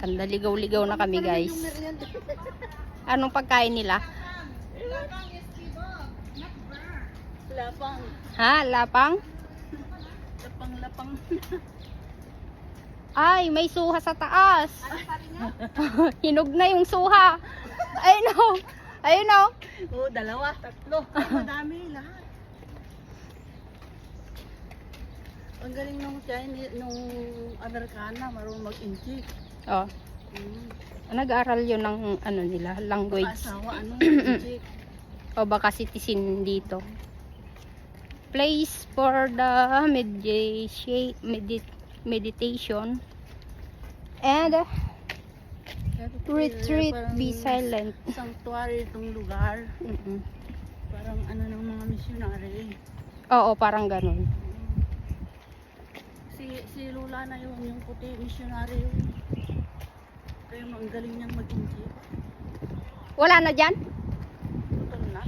Ganda, ligaw-ligaw na kami guys. Anong pagkain nila? Lapang. Ha? Lapang? Lapang. Ay, may suha sa taas. Hinog na yung suha. Ayun o. Ayun o. Oo, dalawa, tatlo. Madami lahat. Ang galing nung Chinese, nung Amerikana, marunong mag-inject. Oh. Nag-aaral yun ng ano nila, language. Asawa, inject. O baka citizen dito. Place for the meditation and retreat, be silent. Sanctuary itong lugar. Mm-mm. Parang ano ng mga missionary. Oo, parang ganun. Si Lula na yun, yung puti missionary yun. Kaya ang galing niyang mag-inject. Wala na dyan? Ito na.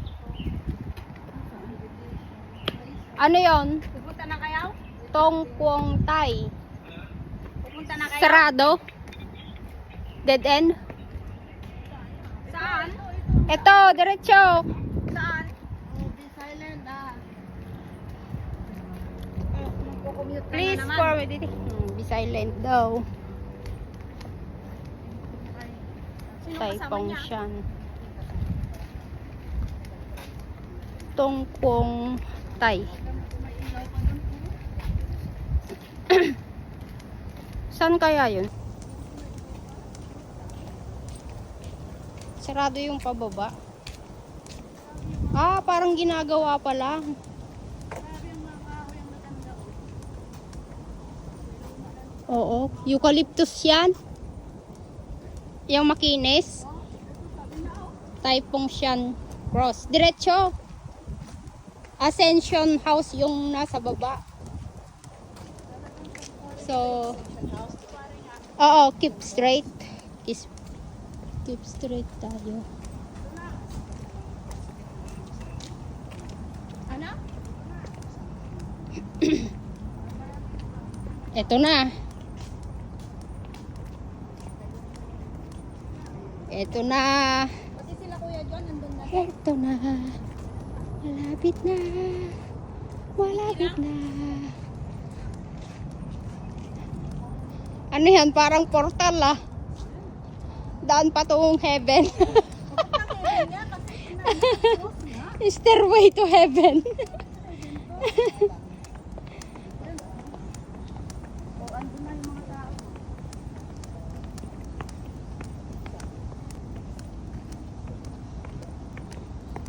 Ano yon? Pupunta na kayo? Tong Kwong Tai. Pupunta na kayo? Sarado? Dead end? Saan? Ito, diretso. Saan? Oh, be silent ah. Oh, magko-commute ka Please na naman. for meditation. Be silent daw. Sino Tai kasama Pong niya? Shan. Tong Kwong Tai. Saan kaya yun? Sarado yung pababa. Ah, parang ginagawa pa lang. Oo, eucalyptus yan. Yung makinis. Tai Pong Shan Cross. Diretso. Ascension House yung nasa baba. So, oo, keep straight. Keep straight tayo. Ano? Ito na. Ito na. Pati sila kuya John, nandun na. Ito na. Malapit na. Malapit na. Ano yan? Parang portal ah. Daan patungong heaven. Stairway to heaven. Oh, andun na yung mga tao.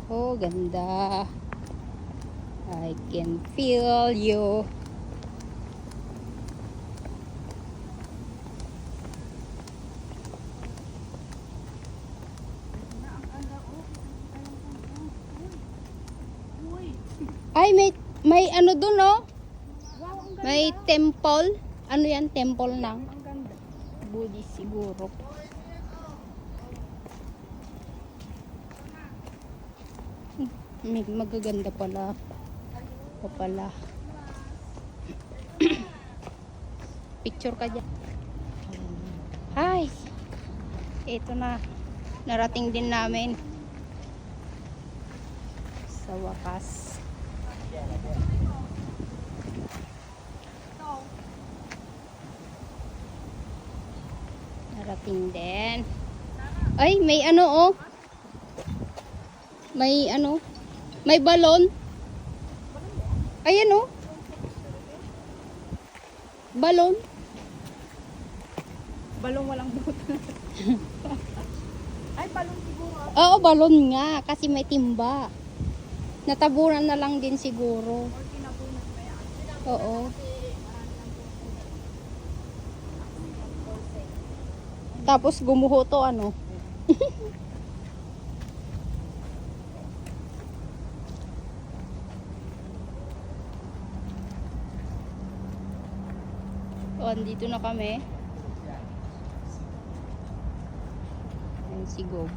Oh, ganda. I can feel you. Ay, may ano dun, oh. May temple. Ano yan? Temple ng Buddhist siguro. May magaganda pala. Papala. Picture ka dyan. Hi! Ito na. Narating din namin. Sa wakas. Narating din. Ay, may ano oh. May ano. May balon. Ayan oh. Balon. Balong walang buto. Ay, balong siguro. Oo, balon nga. Kasi may timba. Natabunan na lang din siguro. Oo. Tapos gumuho to ano. O, andito na kami. Ayan si Gob.